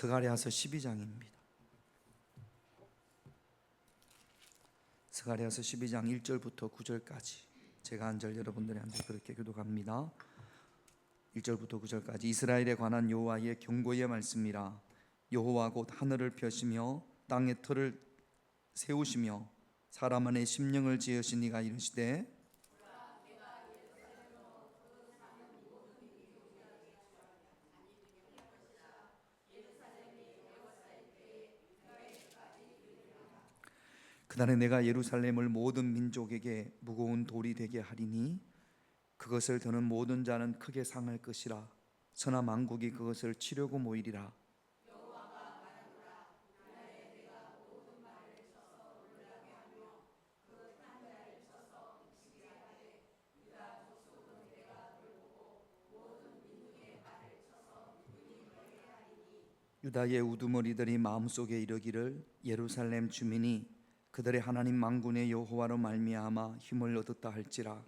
스가랴서 12장입니다. 스가랴서 12장 1절부터 9절까지 제가 한 절 여러분들이 한 절 그렇게 교독합니다. 1절부터 9절까지 이스라엘에 관한 여호와의 경고의 말씀이라. 여호와 곧 하늘을 펴시며 땅의 터를 세우시며 사람 안에 심령을 지으신 이가 이르시되 그날에 내가 예루살렘을 모든 민족에게 무거운 돌이 되게 하리니 그것을 드는 모든 자는 크게 상할 것이라. 천하 만국이 그것을 치려고 모이리라. 유다의 우두머리들이 마음속에 이르기를 예루살렘 주민이 그들의 하나님 만군의 여호와로 말미암아 힘을 얻었다 할지라.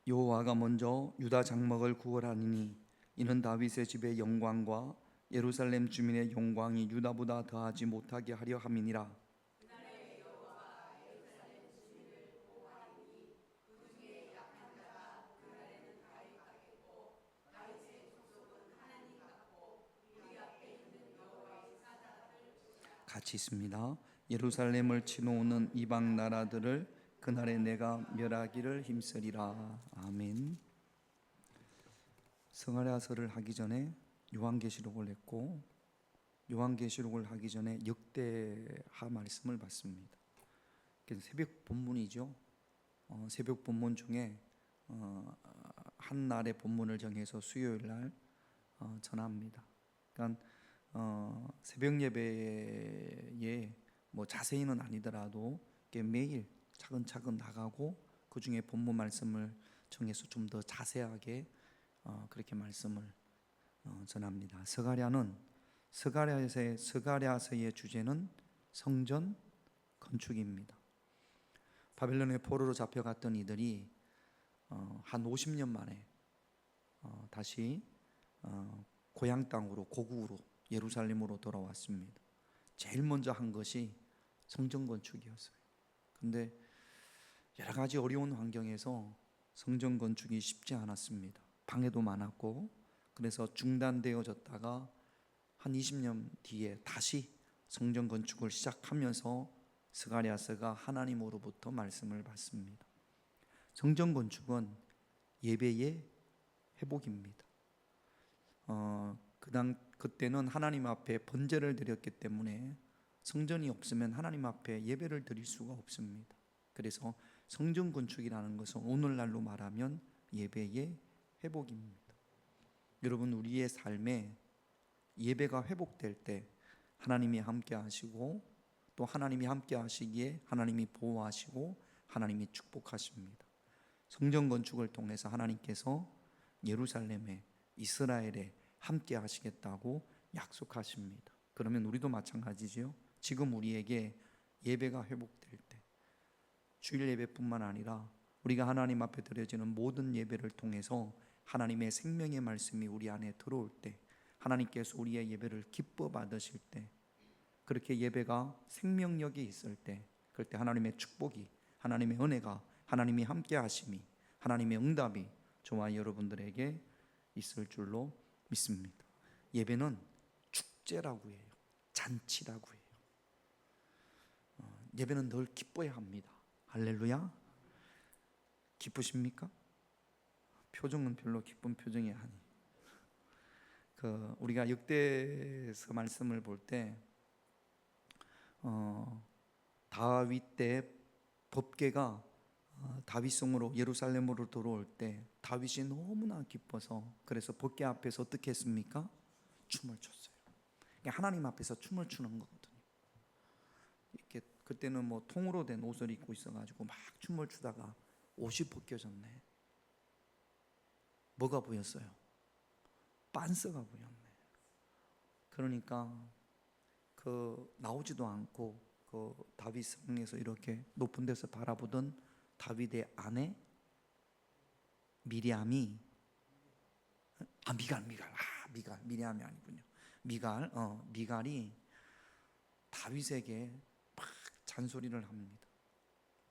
여호와가 먼저 유다 장막을 구원하니니 이는 다윗의 집의 영광과 예루살렘 주민의 영광이 유다보다 더하지 못하게 하려 함이니라. 같이 있습니다. 예루살렘을 치노는 이방 나라들을 그날에 내가 멸하기를 힘쓰리라. 아멘. 스가랴서를 하기 전에 요한계시록을 했고, 요한계시록을 하기 전에 역대하 말씀을 봤습니다. 새벽 본문이죠. 새벽 본문 중에 한 날의 본문을 정해서 수요일 날 전합니다. 그러니까 새벽 예배에 뭐 자세히는 아니더라도 매일 차근차근 나가고 그 중에 본문 말씀을 정해서 좀 더 자세하게 그렇게 말씀을 전합니다. 스가랴서의 주제는 성전 건축입니다. 바벨론의 포로로 잡혀갔던 이들이 한 50년 만에 다시 고향 땅으로, 고국으로, 예루살렘으로 돌아왔습니다. 제일 먼저 한 것이 성전 건축이었어요. 근데 여러 가지 어려운 환경에서 성전 건축이 쉽지 않았습니다. 방해도 많았고, 그래서 중단되어졌다가 한 20년 뒤에 다시 성전 건축을 시작하면서 스가랴서가 하나님으로부터 말씀을 받습니다. 성전 건축은 예배의 회복입니다. 그때는 하나님 앞에 번제를 드렸기 때문에 성전이 없으면 하나님 앞에 예배를 드릴 수가 없습니다. 그래서 성전 건축이라는 것은 오늘날로 말하면 예배의 회복입니다. 여러분, 우리의 삶에 예배가 회복될 때 하나님이 함께 하시고, 또 하나님이 함께 하시기에 하나님이 보호하시고 하나님이 축복하십니다. 성전 건축을 통해서 하나님께서 예루살렘에, 이스라엘에 함께 하시겠다고 약속하십니다. 그러면 우리도 마찬가지지요. 지금 우리에게 예배가 회복될 때, 주일 예배뿐만 아니라 우리가 하나님 앞에 드려지는 모든 예배를 통해서 하나님의 생명의 말씀이 우리 안에 들어올 때, 하나님께서 우리의 예배를 기뻐 받으실 때, 그렇게 예배가 생명력이 있을 때, 그럴 때 하나님의 축복이, 하나님의 은혜가, 하나님이 함께 하심이, 하나님의 응답이 저와 여러분들에게 있을 줄로 믿습니다. 예배는 축제라고 해요. 잔치라고 해요. 예배는 늘 기뻐야 합니다. 할렐루야. 기쁘십니까? 표정은 별로 기쁜 표정이 아니. 우리가 역대서 말씀을 볼 때 다윗 때 법궤가 다윗성으로 예루살렘으로 들어올 때 다윗이 너무나 기뻐서, 그래서 법궤 앞에서 어떻게 했습니까? 춤을 췄어요. 하나님 앞에서 춤을 추는 거거든요. 이렇게 그때는 뭐 통으로 된 옷을 입고 있어가지고 막 춤을 추다가 옷이 벗겨졌네. 뭐가 보였어요? 빤스가 보였네. 그러니까 나오지도 않고 다윗 성에서 이렇게 높은 데서 바라보던 다윗의 아내 미리암이 미리암이 아니군요. 미갈이 다윗에게 막 잔소리를 합니다.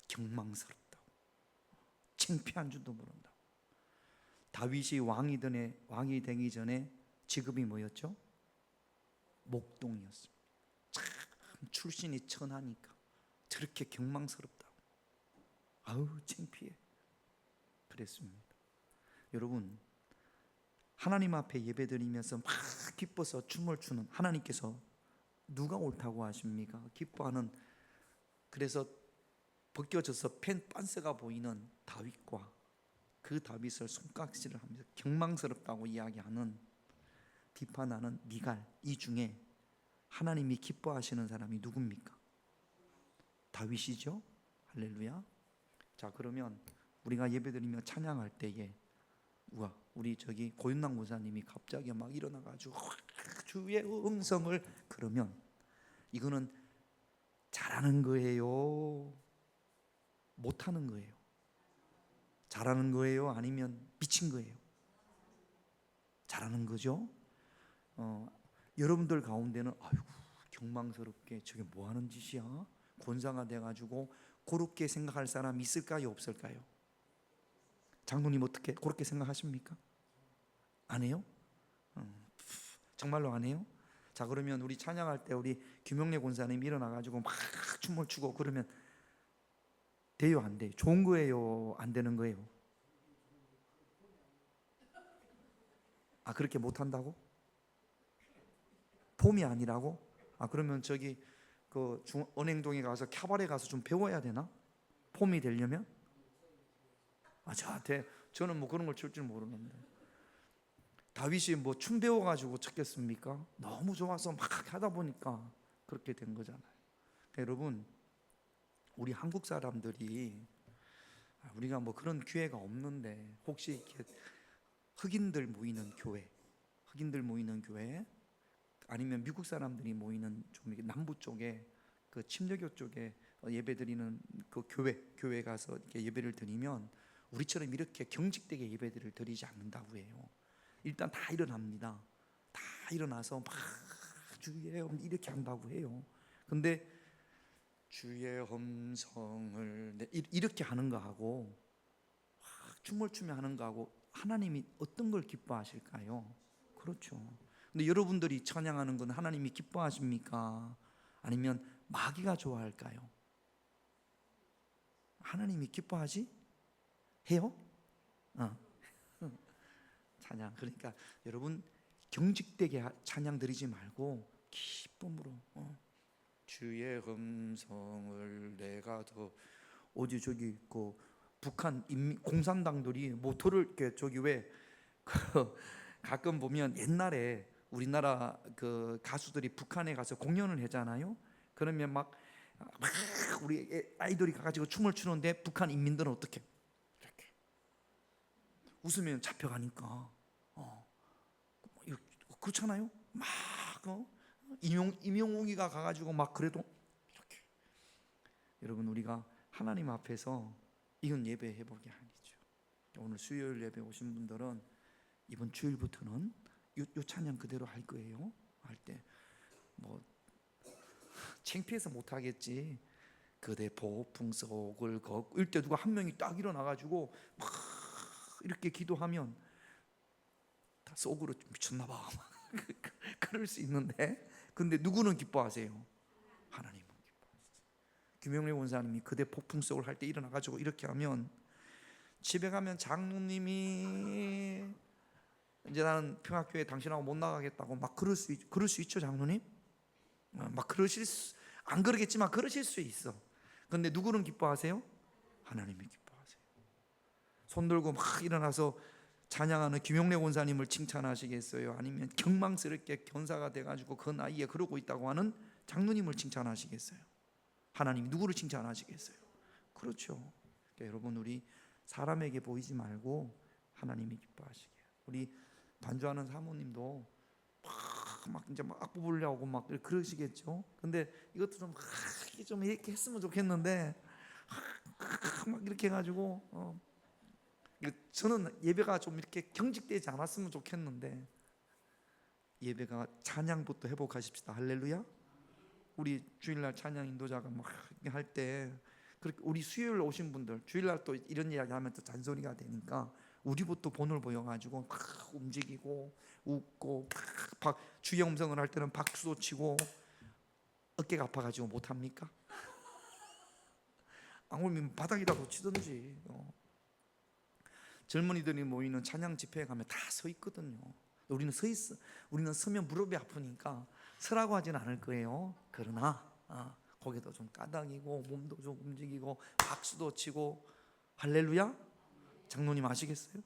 경망스럽다고, 창피한 줄도 모른다고. 다윗이 왕이 되기 전에 직업이 뭐였죠? 목동이었습니다. 참 출신이 천하니까 저렇게 경망스럽다고, 아우 창피해, 그랬습니다. 여러분, 하나님 앞에 예배드리면서 막 기뻐서 춤을 추는 하나님께서 누가 옳다고 하십니까? 기뻐하는, 그래서 벗겨져서 빤스가 보이는 다윗과 그 다윗을 손깍지를 하면서 경망스럽다고 이야기하는, 비판하는 미갈, 이 중에 하나님이 기뻐하시는 사람이 누굽니까? 다윗이죠. 할렐루야. 자, 그러면 우리가 예배드리며 찬양할 때에 우리 저기 고윤남 권사님이 갑자기 막 일어나가지고 주의 음성을, 그러면 이거는 잘하는 거예요? 못하는 거예요? 잘하는 거예요? 아니면 미친 거예요? 잘하는 거죠. 여러분들 가운데는 아이고 경망스럽게 저게 뭐 하는 짓이야? 권사가 돼가지고 그렇게 생각할 사람 있을까요? 없을까요? 장로님 어떻게 그렇게 생각하십니까? 안 해요? 정말로 안 해요? 자, 그러면 우리 찬양할 때 우리 김영래 권사님 일어나가지고 막 춤을 추고 그러면 돼요? 안 돼요? 좋은 거예요? 안 되는 거예요? 그렇게 못한다고? 폼이 아니라고? 그러면 저기 은행동에 가서 캬바레 가서 좀 배워야 되나? 폼이 되려면? 저는 뭐 그런 걸 출 줄 모르는데, 다윗이 뭐 춤 배워가지고 쳤겠습니까? 너무 좋아서 막 하다 보니까 그렇게 된 거잖아요. 그러니까 여러분, 우리 한국 사람들이 우리가 뭐 그런 기회가 없는데, 혹시 이렇게 흑인들 모이는 교회 아니면 미국 사람들이 모이는 좀 이렇게 남부 쪽에 그 침례교 쪽에 예배드리는 그 교회 가서 이렇게 예배를 드리면 우리처럼 이렇게 경직되게 예배들을 드리지 않는다고 해요. 일단 다 일어납니다. 다 일어나서 막 주의 이렇게 한다고 해요. 근데 주의 음성을 이렇게 하는 거하고 춤을 추며 하는 거하고 하나님이 어떤 걸 기뻐하실까요? 그렇죠. 근데 여러분들이 찬양하는 건 하나님이 기뻐하십니까? 아니면 마귀가 좋아할까요? 하나님이 기뻐하지? 해요? 찬양. 그러니까 여러분, 경직되게 찬양 드리지 말고 기쁨으로 주의 음성을 내가 더, 어디 저기 북한 공산당들이 모토를 이렇게 저기 왜 가끔 보면 옛날에 우리나라 그 가수들이 북한에 가서 공연을 하잖아요. 그러면 막 우리 아이돌이 가가지고 춤을 추는데 북한 인민들은 어떻게 이렇게 웃으면 잡혀가니까 그렇잖아요. 막 임영웅이가 가가지고 막 그래도 이렇게. 여러분, 우리가 하나님 앞에서 이건 예배 회복이 아니죠. 오늘 수요일 예배 오신 분들은 이번 주일부터는 요 찬양 그대로 할 거예요. 할 때 뭐 창피해서 못 하겠지. 그대 폭풍 속을 걷을 때 누가 한 명이 딱 일어나가지고 막 이렇게 기도하면 다 속으로 미쳤나 봐. 그럴 수 있는데, 근데 누구는 기뻐하세요? 하나님은 기뻐하세요. 김영래 원사님이 그대 폭풍 속을 할 때 일어나가지고 이렇게 하면 집에 가면 장로님이 이제 나는 평화교회 당신하고 못 나가겠다고 막 그럴 수 있죠, 장로님? 막 안 그러겠지만 그러실 수 있어. 근데 누구는 기뻐하세요? 하나님이 기뻐하세요. 손 들고 막 일어나서 찬양하는 김용래 원사님을 칭찬하시겠어요? 아니면 경망스럽게 견사가 돼가지고 그 나이에 그러고 있다고 하는 장로님을 칭찬하시겠어요? 하나님이 누구를 칭찬하시겠어요? 그렇죠. 그러니까 여러분, 우리 사람에게 보이지 말고 하나님이 기뻐하시게. 우리 반주하는 사모님도 막 이제 막 악보 부르려고 막 그러시겠죠. 근데 이것도 좀 이렇게 했으면 좋겠는데 막 이렇게 해가지고 저는 예배가 좀 이렇게 경직되지 않았으면 좋겠는데, 예배가 찬양부터 회복하십시다. 할렐루야. 우리 주일날 찬양 인도자가 막 할 때 그렇게 우리 수요일 오신 분들 주일날 또 이런 이야기 하면 또 잔소리가 되니까 우리부터 본을 보여가지고 막 움직이고 웃고 막 주의 음성을 할 때는 박수도 치고 어깨가 아파가지고 못합니까? 아니면 바닥이라도 치든지. 젊은이들이 모이는 찬양 집회에 가면 다 서 있거든요. 우리는 우리는 서면 무릎이 아프니까 서라고 하진 않을 거예요. 그러나 고개도 좀 까닥이고 몸도 좀 움직이고 박수도 치고. 할렐루야. 장로님 아시겠어요?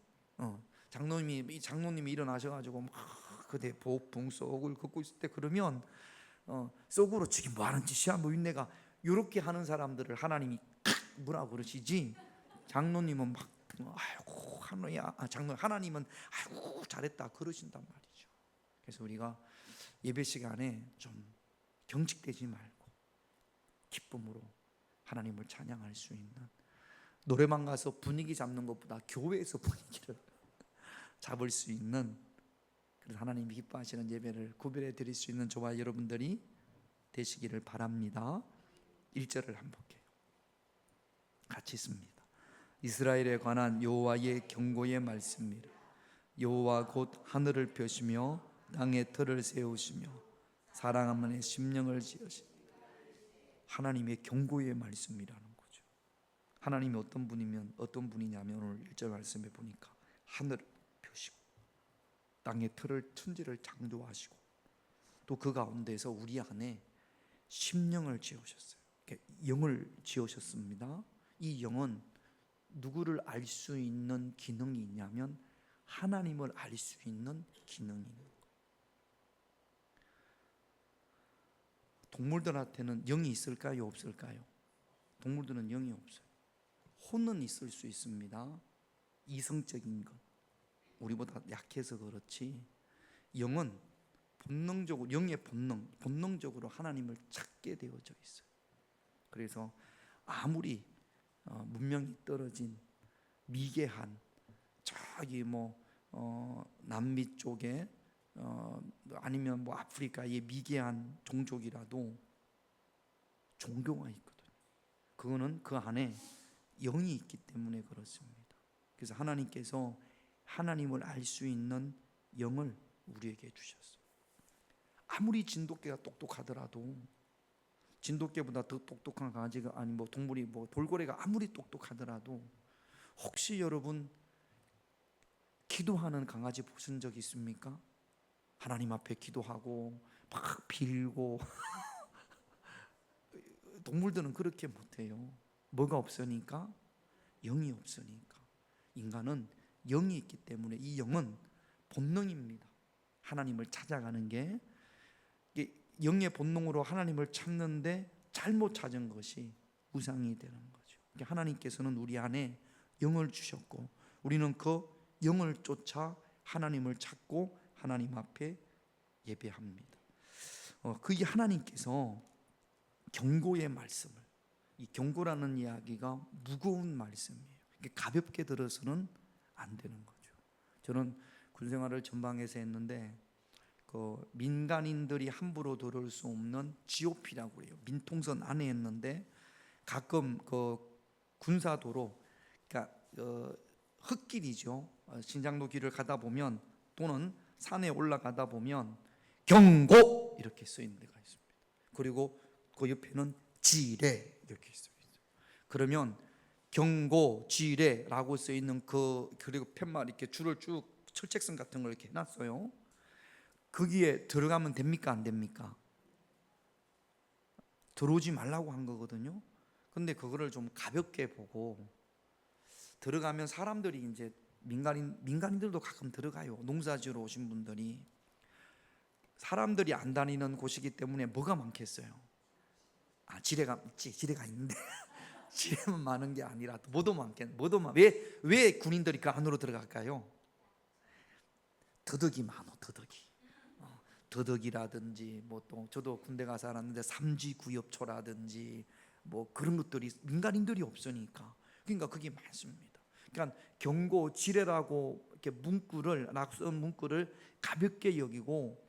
장로님이 일어나셔가지고 막 그대 복붕 쏙을 걷고 있을 때 그러면 쏙으로 지금 뭐 하는 짓이야? 뭐 인내가 이렇게 하는 사람들을 하나님이 뭐라고 그러시지? 장로님은 막 아이고 하나님은 아이고 잘했다 그러신단 말이죠. 그래서 우리가 예배 시간에 좀 경직되지 말고 기쁨으로 하나님을 찬양할 수 있는, 노래방 가서 분위기 잡는 것보다 교회에서 분위기를 잡을 수 있는, 그래서 하나님이 기뻐하시는 예배를 구별해 드릴 수 있는 저와 여러분들이 되시기를 바랍니다. 1절을 한번 볼게요. 같이 있습니다. 이스라엘에 관한 여호와의 경고의 말씀이라. 여호와 곧 하늘을 펴시며 땅에 틀을 세우시며 사랑하는 심령을 지으시니. 하나님의 경고의 말씀이라는 거죠. 하나님이 어떤 분이냐면 오늘 1절 말씀에 보니까 하늘을 펴시고 땅의 틀을 천지를 창조하시고 또 그 가운데서 우리 안에 심령을 지으셨어요. 영을 지으셨습니다. 이 영은 누구를 알 수 있는 기능이 있냐면 하나님을 알 수 있는 기능이 있는 거예요. 동물들한테는 영이 있을까요? 없을까요? 동물들은 영이 없어요. 혼은 있을 수 있습니다. 이성적인 것. 우리보다 약해서 그렇지 영은 본능적으로, 영의 본능적으로 하나님을 찾게 되어져 있어요. 그래서 아무리 문명이 떨어진 미개한 저기 남미 쪽에 아니면 아프리카의 미개한 종족이라도 종교가 있거든요. 그거는 그 안에 영이 있기 때문에 그렇습니다. 그래서 하나님께서 하나님을 알 수 있는 영을 우리에게 주셨어요. 아무리 진돗개가 똑똑하더라도, 진돗개보다 더 똑똑한 강아지가 아니 동물이 돌고래가 아무리 똑똑하더라도, 혹시 여러분 기도하는 강아지 보신 적 있습니까? 하나님 앞에 기도하고 막 빌고 동물들은 그렇게 못해요. 뭐가 없으니까? 영이 없으니까. 인간은 영이 있기 때문에 이 영은 본능입니다. 하나님을 찾아가는 게 영의 본능으로 하나님을 찾는데 잘못 찾은 것이 우상이 되는 거죠. 하나님께서는 우리 안에 영을 주셨고 우리는 그 영을 쫓아 하나님을 찾고 하나님 앞에 예배합니다. 그게 하나님께서 경고의 말씀을, 이 경고라는 이야기가 무거운 말씀이에요. 가볍게 들어서는 안 되는 거죠. 저는 군생활을 전방에서 했는데 민간인들이 함부로 들어올 수 없는 GOP라고 해요. 민통선 안에 했는데 가끔 군사도로, 그러니까 흙길이죠. 신장로 길을 가다 보면 또는 산에 올라가다 보면 경고 이렇게 써 있는 데가 있습니다. 그리고 그 옆에는 지뢰 이렇게 써 있어요. 그러면 경고 지뢰라고 써 있는 그리고 팻말 이렇게 줄을 쭉 철책선 같은 걸 이렇게 해놨어요. 거기에 들어가면 됩니까? 안 됩니까? 들어오지 말라고 한 거거든요. 근데 그거를 좀 가볍게 보고 들어가면 사람들이 이제 민간인들도 가끔 들어가요. 농사지으러 오신 분들이. 사람들이 안 다니는 곳이기 때문에 뭐가 많겠어요? 지뢰가 있지. 지뢰가 있는데 지뢰만 많은 게 아니라 뭐도 많겠네. 왜 군인들이 그 안으로 들어갈까요? 더덕이 많어. 더덕이라든지 뭐 또 저도 군대 가서 알았는데 삼지구엽초라든지 뭐 그런 것들이 민간인들이 없으니까 그러니까 그게 많습니다. 그러니까 경고 지뢰라고 이렇게 문구를 낙선 문구를 가볍게 여기고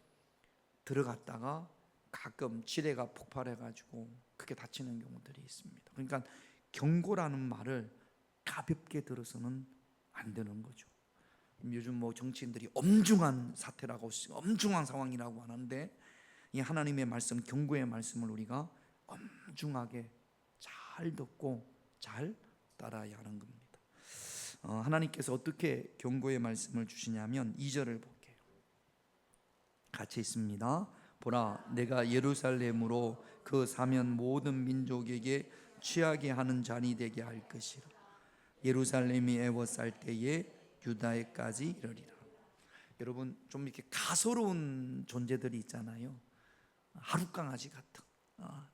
들어갔다가 가끔 지뢰가 폭발해가지고 그렇게 다치는 경우들이 있습니다. 그러니까 경고라는 말을 가볍게 들어서는 안 되는 거죠. 요즘 뭐 정치인들이 엄중한 사태라고 엄중한 상황이라고 하는데 이 하나님의 말씀, 경고의 말씀을 우리가 엄중하게 잘 듣고 잘 따라야 하는 겁니다. 하나님께서 어떻게 경고의 말씀을 주시냐면 2절을 볼게요. 같이 있습니다. 보라, 내가 예루살렘으로 그 사면 모든 민족에게 취하게 하는 잔이 되게 할 것이라. 예루살렘이 애워쌀 때에 유다에까지 이르리라. 여러분, 좀 이렇게 가소로운 존재들이 있잖아요. 하룻강아지 같은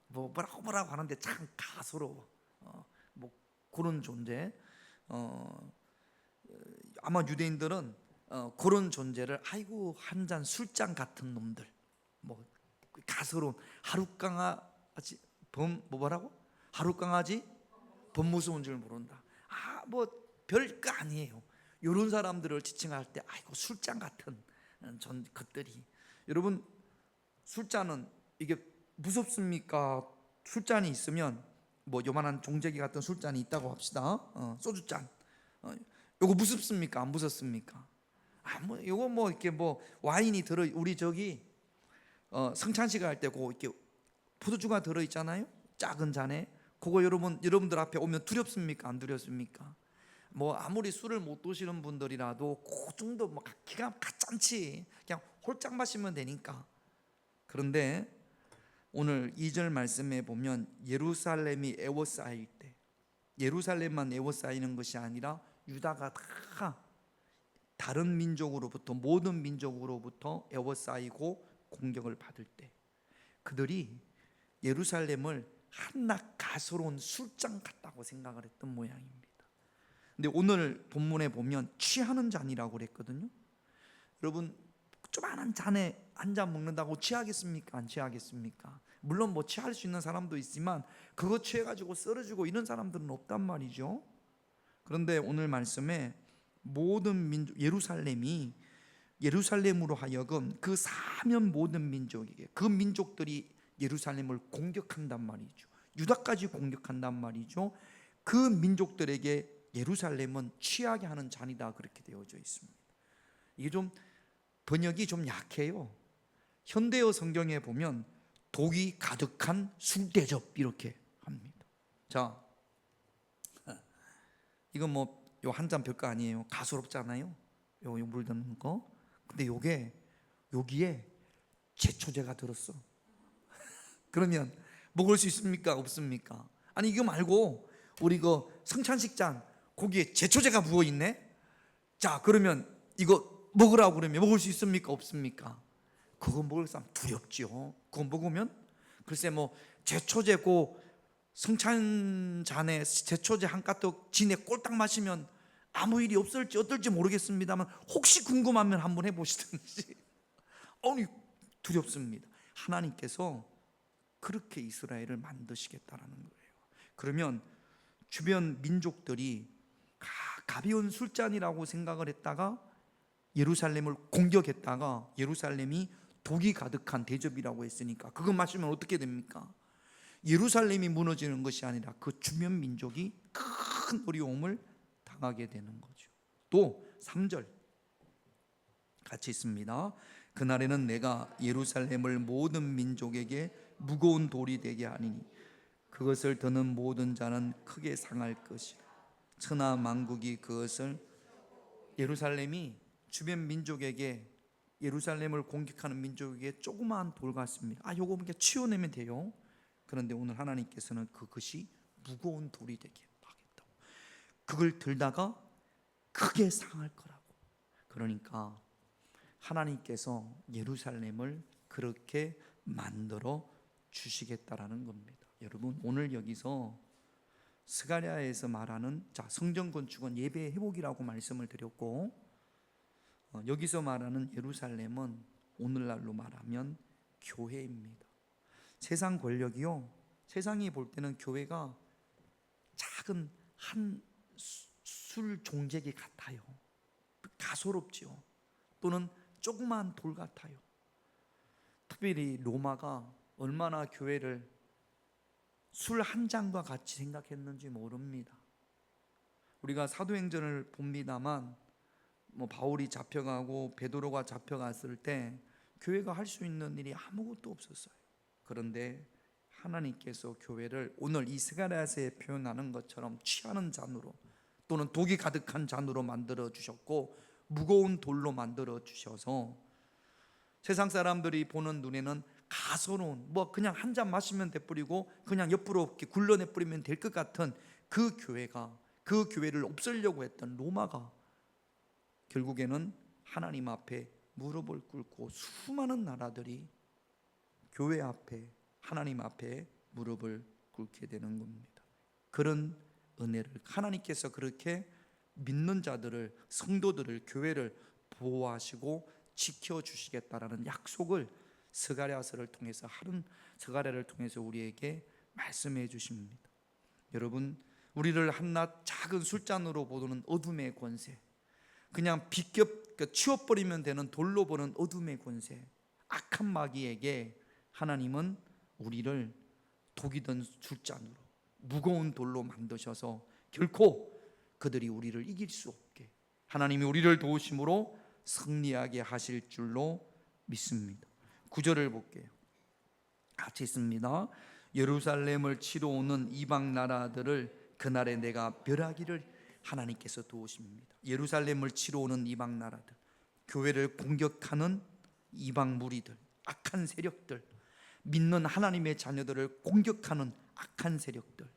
뭐라고 하는데 참 가소로워. 뭐 그런 존재. 아마 유대인들은 그런 존재를 아이고 한 잔 술잔 같은 놈들, 뭐 가소로운 하룻강아지 뭐라고? 하룻강아지 범무서운 줄 모른다. 뭐 별거 아니에요. 이런 사람들을 지칭할 때 아이고 술잔 같은 것들이. 여러분, 술잔은 이게 무섭습니까? 술잔이 있으면 뭐 요만한 종재기 같은 술잔이 있다고 합시다. 소주잔. 요거 무섭습니까? 안 무섭습니까? 뭐 요거 뭐 이렇게 뭐 와인이 들어 우리 저기 성찬식 할 때 고 이렇게 포도주가 들어 있잖아요. 작은 잔에. 그거 여러분들 앞에 오면 두렵습니까? 안 두렵습니까? 뭐 아무리 술을 못 드시는 분들이라도 그 정도 뭐 기가 가짠치 그냥 홀짝 마시면 되니까. 그런데 오늘 2절 말씀에 보면 예루살렘이 애워싸일 때, 예루살렘만 애워싸이는 것이 아니라 유다가 다 다른 민족으로부터, 모든 민족으로부터 애워싸이고 공격을 받을 때 그들이 예루살렘을 한낱 가소로운 술잔 같다고 생각을 했던 모양입니다. 근데 오늘 본문에 보면 취하는 잔이라고 그랬거든요. 여러분, 조그마한 잔에 한 잔 먹는다고 취하겠습니까? 안 취하겠습니까? 물론 뭐 취할 수 있는 사람도 있지만 그거 취해가지고 쓰러지고 이런 사람들은 없단 말이죠. 그런데 오늘 말씀에 모든 민족, 예루살렘으로 하여금 그 사면 모든 민족에게, 그 민족들이 예루살렘을 공격한단 말이죠. 유다까지 공격한단 말이죠. 그 민족들에게 예루살렘은 취하게 하는 잔이다, 그렇게 되어져 있습니다. 이게 좀 번역이 좀 약해요. 현대어 성경에 보면 독이 가득한 술대접 이렇게 합니다. 자, 이건 뭐 요 한 잔 별거 아니에요. 가소롭잖아요. 요 물 드는 거. 근데 여기에 제초제가 들었어. 그러면 먹을 수 있습니까? 없습니까? 아니 이거 말고 우리 그 성찬식 잔 거기에 제초제가 부어 있네. 자, 그러면 이거 먹으라고 그러면 먹을 수 있습니까? 없습니까? 그거 먹을 사람 두렵죠. 그거 먹으면 글쎄 뭐 제초제고 성찬잔에 제초제 한 가득 진에 꼴딱 마시면 아무 일이 없을지 어떨지 모르겠습니다만 혹시 궁금하면 한번 해보시든지. 아니 두렵습니다. 하나님께서 그렇게 이스라엘을 만드시겠다라는 거예요. 그러면 주변 민족들이 가벼운 술잔이라고 생각을 했다가 예루살렘을 공격했다가 예루살렘이 독이 가득한 대접이라고 했으니까 그거 마시면 어떻게 됩니까? 예루살렘이 무너지는 것이 아니라 그 주변 민족이 큰 어려움을 당하게 되는 거죠. 또 3절 같이 있습니다. 그날에는 내가 예루살렘을 모든 민족에게 무거운 돌이 되게 하리니 그것을 드는 모든 자는 크게 상할 것이라. 천하 만국이 그것을, 예루살렘이 주변 민족에게, 예루살렘을 공격하는 민족에게 조그마한 돌 같습니다. 요거 그냥 치워내면 돼요. 그런데 오늘 하나님께서는 그것이 무거운 돌이 되게 하겠다고, 그걸 들다가 크게 상할 거라고. 그러니까 하나님께서 예루살렘을 그렇게 만들어 주시겠다라는 겁니다. 여러분, 오늘 여기서 스가랴에서 말하는 성전 건축은 예배 회복이라고 말씀을 드렸고, 여기서 말하는 예루살렘은 오늘날로 말하면 교회입니다. 세상 권력이요, 세상이 볼 때는 교회가 작은 한 술 종재기 같아요. 가소롭지요. 또는 조그만 돌 같아요. 특별히 로마가 얼마나 교회를 술 한 잔과 같이 생각했는지 모릅니다. 우리가 사도행전을 봅니다만 바울이 잡혀가고 베드로가 잡혀갔을 때 교회가 할 수 있는 일이 아무것도 없었어요. 그런데 하나님께서 교회를 오늘 이 스가랴서에 표현하는 것처럼 취하는 잔으로 또는 독이 가득한 잔으로 만들어 주셨고 무거운 돌로 만들어 주셔서 세상 사람들이 보는 눈에는 가소로운 그냥 한 잔 마시면 돼버리고 그냥 옆으로 이렇게 굴러내 버리면 될 것 같은 그 교회가, 그 교회를 없애려고 했던 로마가 결국에는 하나님 앞에 무릎을 꿇고 수많은 나라들이 교회 앞에, 하나님 앞에 무릎을 꿇게 되는 겁니다. 그런 은혜를 하나님께서 그렇게 믿는 자들을, 성도들을, 교회를 보호하시고 지켜주시겠다라는 약속을 스가랴서를 통해서, 스가랴를 통해서 우리에게 말씀해 주십니다. 여러분, 우리를 한낱 작은 술잔으로 보는 어둠의 권세, 그냥 치워버리면 되는 돌로 보는 어둠의 권세, 악한 마귀에게 하나님은 우리를 독이 든 술잔으로, 무거운 돌로 만드셔서 결코 그들이 우리를 이길 수 없게 하나님이 우리를 도우심으로 승리하게 하실 줄로 믿습니다. 9절을 볼게요. 같이 있습니다. 예루살렘을 치러 오는 이방 나라들을 그날에 내가 멸하기를 하나님께서 도우십니다. 예루살렘을 치러 오는 이방 나라들, 교회를 공격하는 이방 무리들, 악한 세력들, 믿는 하나님의 자녀들을 공격하는 악한 세력들,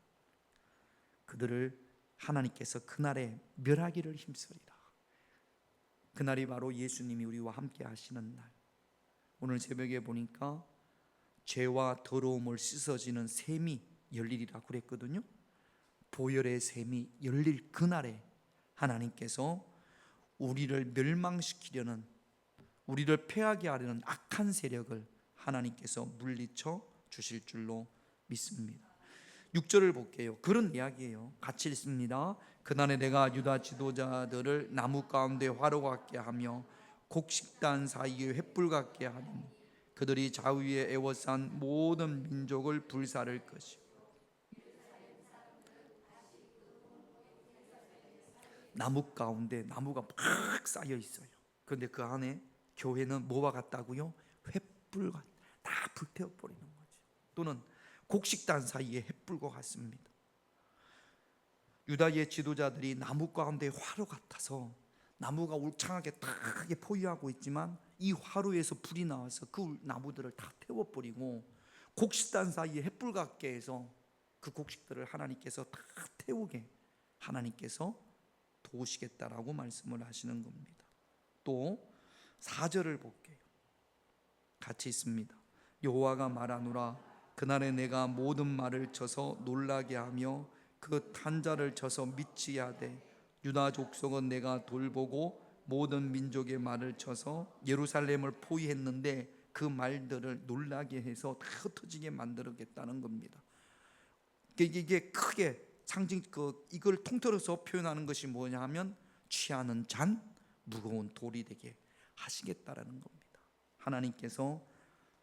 그들을 하나님께서 그날에 멸하기를 힘쓰리라. 그날이 바로 예수님이 우리와 함께 하시는 날. 오늘 새벽에 보니까 죄와 더러움을 씻어지는 샘이 열리리라 그랬거든요. 보혈의 샘이 열릴 그날에 하나님께서 우리를 멸망시키려는, 우리를 패하게 하려는 악한 세력을 하나님께서 물리쳐 주실 줄로 믿습니다. 6절을 볼게요. 그런 이야기예요. 같이 읽습니다. 그날에 내가 유다 지도자들을 나무 가운데 화로 같게 하며 곡식단 사이에 횃불 같게 하리니 그들이 좌우에 애워싼 모든 민족을 불사를 것이요. 나무 가운데 나무가 막 쌓여 있어요. 그런데 그 안에 교회는 뭐와 같다고요? 횃불 같, 다 불태워 버리는 거죠. 또는 곡식단 사이에 횃불과 같습니다. 유다의 지도자들이 나무 가운데 화로 같아서 나무가 울창하게 크게 포위하고 있지만 이 화로에서 불이 나와서 그 나무들을 다 태워버리고 곡식단 사이에 횃불 같게 해서 그 곡식들을 하나님께서 다 태우게 하나님께서 도우시겠다라고 말씀을 하시는 겁니다. 또 4절을 볼게요. 같이 있습니다. 여호와가 말하노라 그날에 내가 모든 말을 쳐서 놀라게 하며 그 탄자를 쳐서 미치게 하되 유다 족속은 내가 돌보고 모든 민족의 말을 쳐서 예루살렘을 포위했는데 그 말들을 놀라게 해서 다 흩어지게 만들겠다는 겁니다. 이게 크게 상징, 이걸 통틀어서 표현하는 것이 뭐냐 하면 취하는 잔, 무거운 돌이 되게 하시겠다라는 겁니다. 하나님께서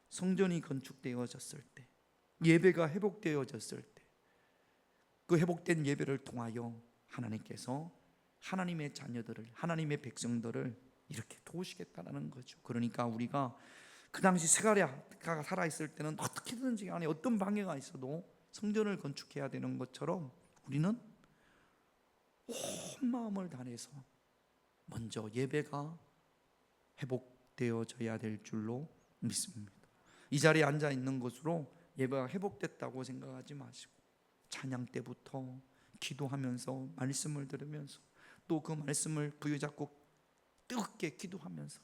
성전이 건축되어졌을 때, 예배가 회복되어졌을 때, 그 회복된 예배를 통하여 하나님께서 하나님의 자녀들을, 하나님의 백성들을 이렇게 도우시겠다라는 거죠. 그러니까 우리가 그 당시 스가랴가 살아있을 때는 어떻게든지 간에 어떤 방해가 있어도 성전을 건축해야 되는 것처럼 우리는 온 마음을 다해서 먼저 예배가 회복되어져야 될 줄로 믿습니다. 이 자리에 앉아 있는 것으로 예배가 회복됐다고 생각하지 마시고 찬양 때부터 기도하면서 말씀을 들으면서 또 그 말씀을 부여잡고 뜨겁게 기도하면서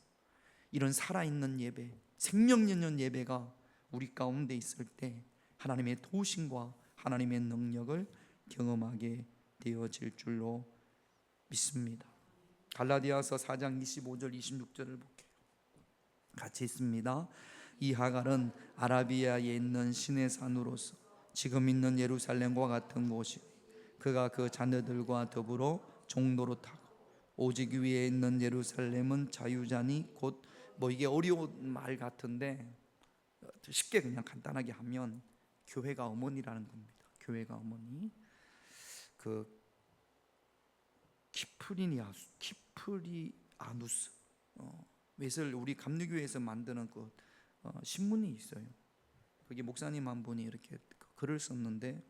이런 살아있는 예배, 생명 있는 예배가 우리 가운데 있을 때 하나님의 도우심과 하나님의 능력을 경험하게 되어질 줄로 믿습니다. 갈라디아서 4장 25절 26절을 볼게요. 같이 있습니다. 이 하갈은 아라비아에 있는 신의 산으로서 지금 있는 예루살렘과 같은 곳이, 그가 그 자녀들과 더불어 종로로 타고 오직 위에 있는 예루살렘은 자유자니 곧, 이게 어려운 말 같은데 쉽게 그냥 간단하게 하면 교회가 어머니라는 겁니다. 교회가 어머니. 그 키프리아누스 웨슬 우리 감리교회에서 만드는 그 신문이 있어요. 거기 목사님 한 분이 이렇게 글을 썼는데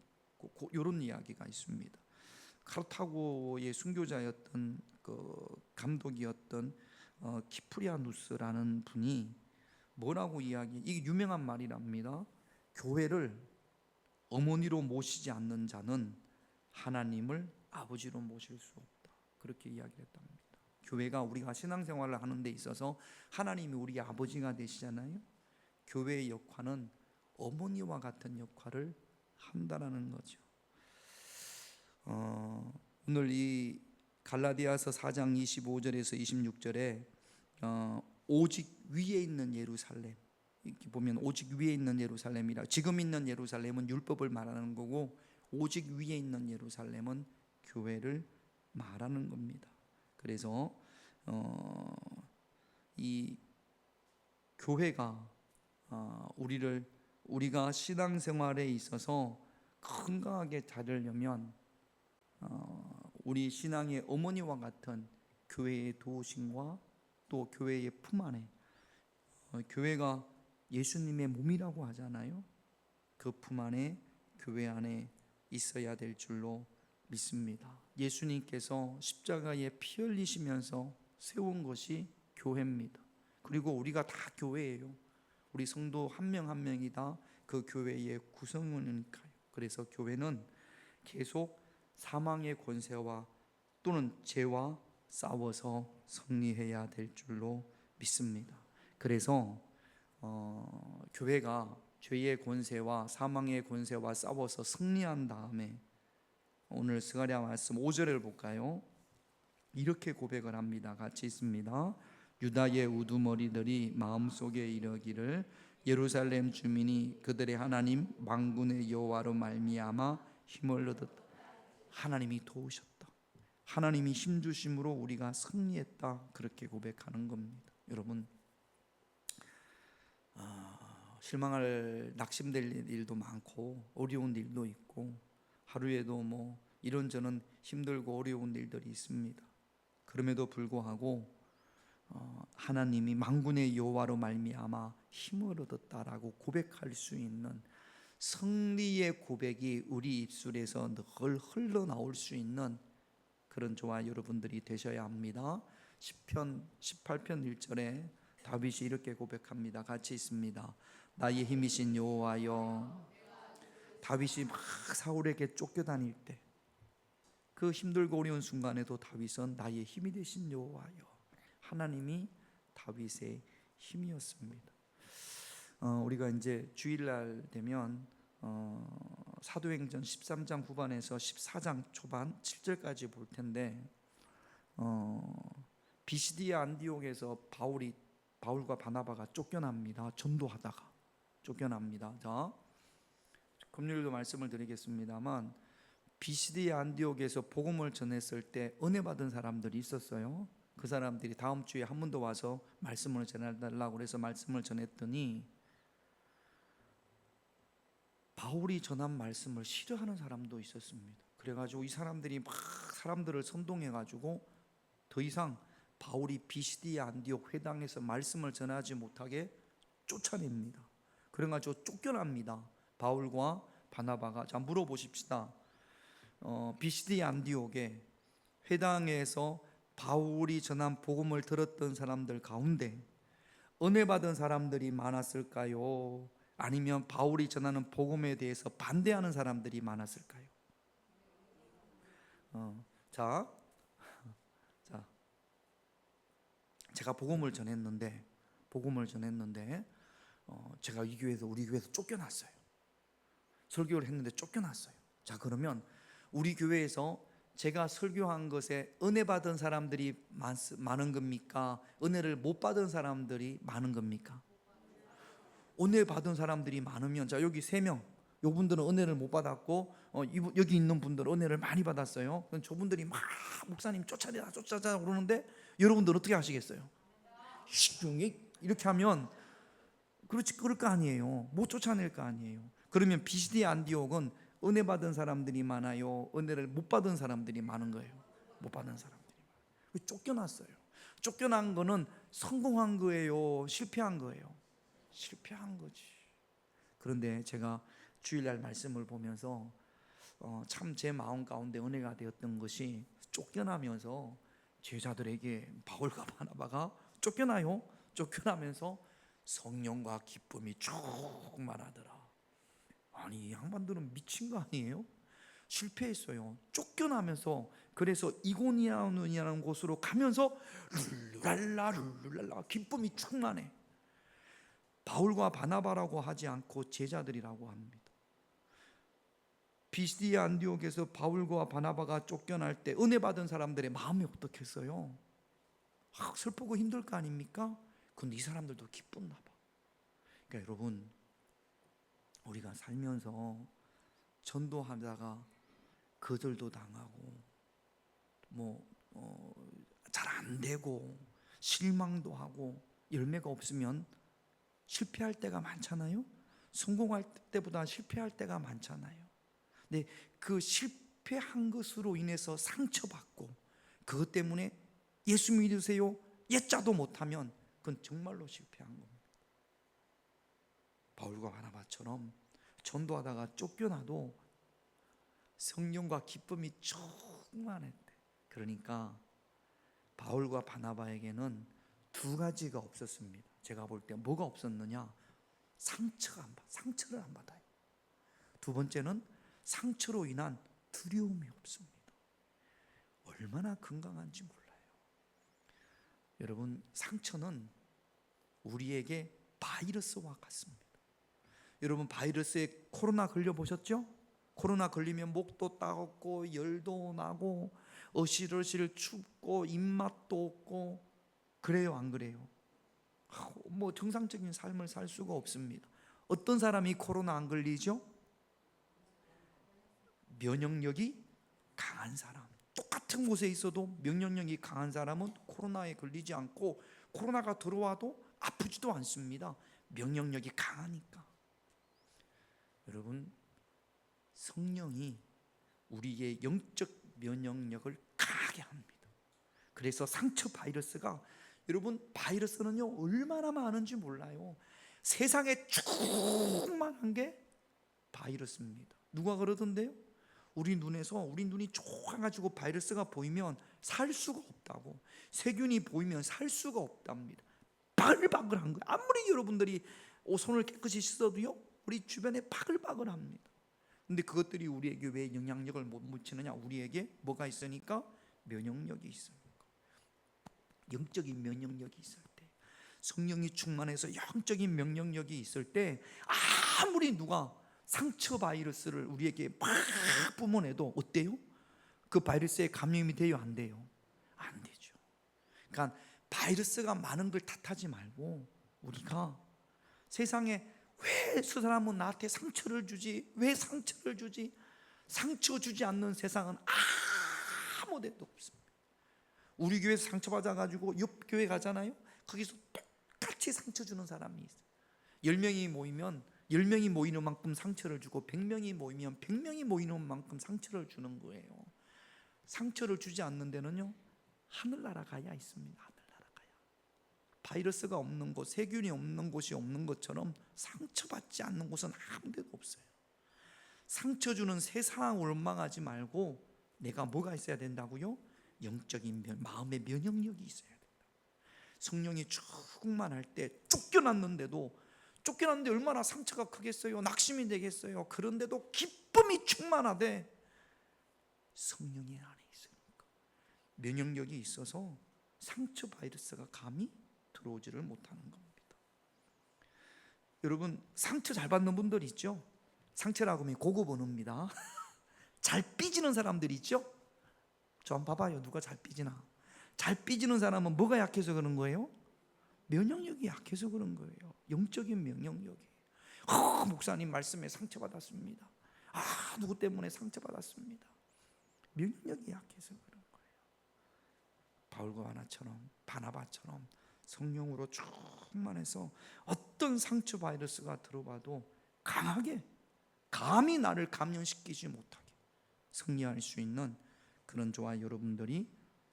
이런 이야기가 있습니다. 카르타고의 순교자였던 그 감독이었던 키프리아누스라는 분이 뭐라고 이게 유명한 말이랍니다. 교회를 어머니로 모시지 않는 자는 하나님을 아버지로 모실 수 없다. 그렇게 이야기를 했답니다. 교회가 우리가 신앙생활을 하는 데 있어서 하나님이 우리 아버지가 되시잖아요. 교회의 역할은 어머니와 같은 역할을 한다라는 거죠. 오늘 이 갈라디아서 4장 25절에서 26절에 오직 위에 있는 예루살렘, 이렇게 보면 오직 위에 있는 예루살렘이라, 지금 있는 예루살렘은 율법을 말하는 거고 오직 위에 있는 예루살렘은 교회를 말하는 겁니다. 그래서 이 교회가 우리가 신앙생활에 있어서 건강하게 자르려면 우리 신앙의 어머니와 같은 교회의 도우심과 또 교회의 품 안에, 교회가 예수님의 몸이라고 하잖아요. 그 품 안에, 교회 안에 있어야 될 줄로 믿습니다. 예수님께서 십자가에 피 흘리시면서 세운 것이 교회입니다. 그리고 우리가 다 교회예요. 우리 성도 한 명 한 명이 다 그 교회의 구성원이니까요. 그래서 교회는 계속 사망의 권세와 또는 죄와 싸워서 승리해야 될 줄로 믿습니다. 그래서 교회가 죄의 권세와 사망의 권세와 싸워서 승리한 다음에 오늘 스가랴 말씀 5절을 볼까요? 이렇게 고백을 합니다. 같이 있습니다. 유다의 우두머리들이 마음속에 이르기를 예루살렘 주민이 그들의 하나님 만군의 여호와로 말미암아 힘을 얻었다. 하나님이 도우셨다. 하나님이 힘주심으로 우리가 승리했다. 그렇게 고백하는 겁니다. 여러분, 실망할 낙심될 일도 많고 어려운 일도 있고 하루에도 이런저런 힘들고 어려운 일들이 있습니다. 그럼에도 불구하고 하나님이 만군의 여호와로 말미암아 힘을 얻었다라고 고백할 수 있는 승리의 고백이 우리 입술에서 늘 흘러나올 수 있는 그런 저와 여러분들이 되셔야 합니다. 시편 18편 1절에 다윗이 이렇게 고백합니다. 같이 있습니다. 나의 힘이신 여호와여. 다윗이 막 사울에게 쫓겨다닐 때 그 힘들고 어려운 순간에도 다윗은 나의 힘이 되신 여호와여, 하나님이 다윗의 힘이었습니다. 우리가 이제 주일날 되면 사도행전 13장 후반에서 14장 초반 7절까지 볼 텐데 비시디아 안디옥에서 바울과 바나바가 쫓겨납니다. 전도하다가 쫓겨납니다. 자, 금요일도 말씀을 드리겠습니다만 비시디아 안디옥에서 복음을 전했을 때 은혜 받은 사람들이 있었어요. 그 사람들이 다음 주에 한 번 더 와서 말씀을 전해달라고 해서 말씀을 전했더니 바울이 전한 말씀을 싫어하는 사람도 있었습니다. 그래가지고 이 사람들이 막 사람들을 선동해가지고 더 이상 바울이 비시디아 안디옥 회당에서 말씀을 전하지 못하게 쫓아냅니다. 그래가지고 쫓겨납니다. 바울과 바나바가. 자, 물어보십시다. 비시디아 안디옥에 회당에서 바울이 전한 복음을 들었던 사람들 가운데 은혜 받은 사람들이 많았을까요? 아니면 바울이 전하는 복음에 대해서 반대하는 사람들이 많았을까요? 자, 제가 복음을 전했는데 제가 우리 교회에서 쫓겨났어요. 설교를 했는데 쫓겨났어요. 자, 그러면 우리 교회에서 제가 설교한 것에 은혜 받은 사람들이 많은 겁니까? 은혜를 못 받은 사람들이 많은 겁니까? 은혜 받은 사람들이 많으면, 자 여기 3명, 요분들은 은혜를 못 받았고 여기 있는 분들은 은혜를 많이 받았어요. 그럼 저분들이 막 목사님 쫓아내라 쫓아내라 그러는데 여러분들 어떻게 하시겠어요? 이렇게 하면 그렇지, 그럴 거 아니에요. 못 쫓아낼 거 아니에요. 그러면 비시디 안디옥은 은혜 받은 사람들이 많아요, 은혜를 못 받은 사람들이 많은 거예요? 못 받은 사람들이 많아요. 쫓겨났어요. 쫓겨난 거는 성공한 거예요, 실패한 거예요? 실패한 거지. 그런데 제가 주일날 말씀을 보면서 참 제 마음 가운데 은혜가 되었던 것이, 쫓겨나면서 제자들에게 바울과 바나바가 쫓겨나요. 쫓겨나면서 성령과 기쁨이 충만하더라. 아니 이 양반들은 미친 거 아니에요? 실패했어요. 쫓겨나면서. 그래서 이고니아누이라는 곳으로 가면서 룰랄라 기쁨이 충만해. 바울과 바나바라고 하지 않고 제자들이라고 합니다. 비시디아 안디옥에서 바울과 바나바가 쫓겨날 때 은혜 받은 사람들의 마음이 어떻겠어요? 슬프고 힘들 거 아닙니까? 근데 이 사람들도 기뻤나 봐. 그러니까 여러분, 우리가 살면서 전도하다가 거절도 당하고 잘 안 되고 실망도 하고 열매가 없으면 실패할 때가 많잖아요. 성공할 때보다 실패할 때가 많잖아요. 근데 그 실패한 것으로 인해서 상처받고 그것 때문에 예수 믿으세요 예자도 못하면 그건 정말로 실패한 겁니다. 바울과 바나바처럼 전도하다가 쫓겨나도 성령과 기쁨이 충만했대. 그러니까 바울과 바나바에게는 2가지가 없었습니다. 제가 볼 때 뭐가 없었느냐? 상처를 안 받아요. 2번째는 상처로 인한 두려움이 없습니다. 얼마나 건강한지 몰라요. 여러분, 상처는 우리에게 바이러스와 같습니다. 여러분, 바이러스에 코로나 걸려보셨죠? 코로나 걸리면 목도 따갑고 열도 나고 어실어실 춥고 입맛도 없고 그래요, 안 그래요? 정상적인 삶을 살 수가 없습니다. 어떤 사람이 코로나 안 걸리죠? 면역력이 강한 사람. 똑같은 곳에 있어도 면역력이 강한 사람은 코로나에 걸리지 않고 코로나가 들어와도 아프지도 않습니다. 면역력이 강하니까. 여러분, 성령이 우리의 영적 면역력을 강하게 합니다. 그래서 상처 바이러스가, 여러분 바이러스는요 얼마나 많은지 몰라요. 세상에 충만한 게 바이러스입니다. 누가 그러던데요? 우리 눈이 좋아가지고 바이러스가 보이면 살 수가 없다고, 세균이 보이면 살 수가 없답니다. 바글바글한 거예요. 아무리 여러분들이 손을 깨끗이 씻어도요 우리 주변에 바글바글합니다. 근데 그것들이 우리에게 왜 영향력을 못 미치느냐? 우리에게 뭐가 있으니까? 면역력이 있으니까. 영적인 면역력이 있을 때, 성령이 충만해서 영적인 면역력이 있을 때, 아무리 누가 상처 바이러스를 우리에게 막 뿜어내도 어때요? 그 바이러스에 감염이 돼요? 안 돼요? 안 되죠. 그러니까 바이러스가 많은 걸 탓하지 말고, 우리가 세상에 왜 저 사람은 나한테 상처를 주지? 왜 상처를 주지? 상처 주지 않는 세상은 아무 데도 없습니다. 우리 교회에서 상처받아가지고 옆 교회 가잖아요. 거기서 똑같이 상처 주는 사람이 있어요. 10명이 모이면 10명이 모이는 만큼 상처를 주고 100명이 모이면 100명이 모이는 만큼 상처를 주는 거예요. 상처를 주지 않는 데는요 하늘나라 가야 있습니다. 하늘나라 가야. 바이러스가 없는 곳, 세균이 없는 곳이 없는 것처럼 상처받지 않는 곳은 아무 데도 없어요. 상처 주는 세상 원망하지 말고 내가 뭐가 있어야 된다고요? 영적인 마음의 면역력이 있어야 된다. 성령이 충만할 때 쫓겨났는데 얼마나 상처가 크겠어요? 낙심이 되겠어요? 그런데도 기쁨이 충만하되 성령이 안에 있으니까 면역력이 있어서 상처 바이러스가 감히 들어오지를 못하는 겁니다. 여러분, 상처 잘 받는 분들 있죠? 상처라고 하면 고급 언어입니다. 잘 삐지는 사람들 있죠? 저 한번 봐봐요. 누가 잘 삐지나. 잘 삐지는 사람은 뭐가 약해서 그런 거예요? 면역력이 약해서 그런 거예요. 영적인 면역력이. 목사님 말씀에 상처받았습니다. 누구 때문에 상처받았습니다. 면역력이 약해서 그런 거예요. 바울과 바나바처럼 성령으로 충만해서 어떤 상처 바이러스가 들어와도 강하게, 감히 나를 감염시키지 못하게 승리할 수 있는 그런 저와 여러분들이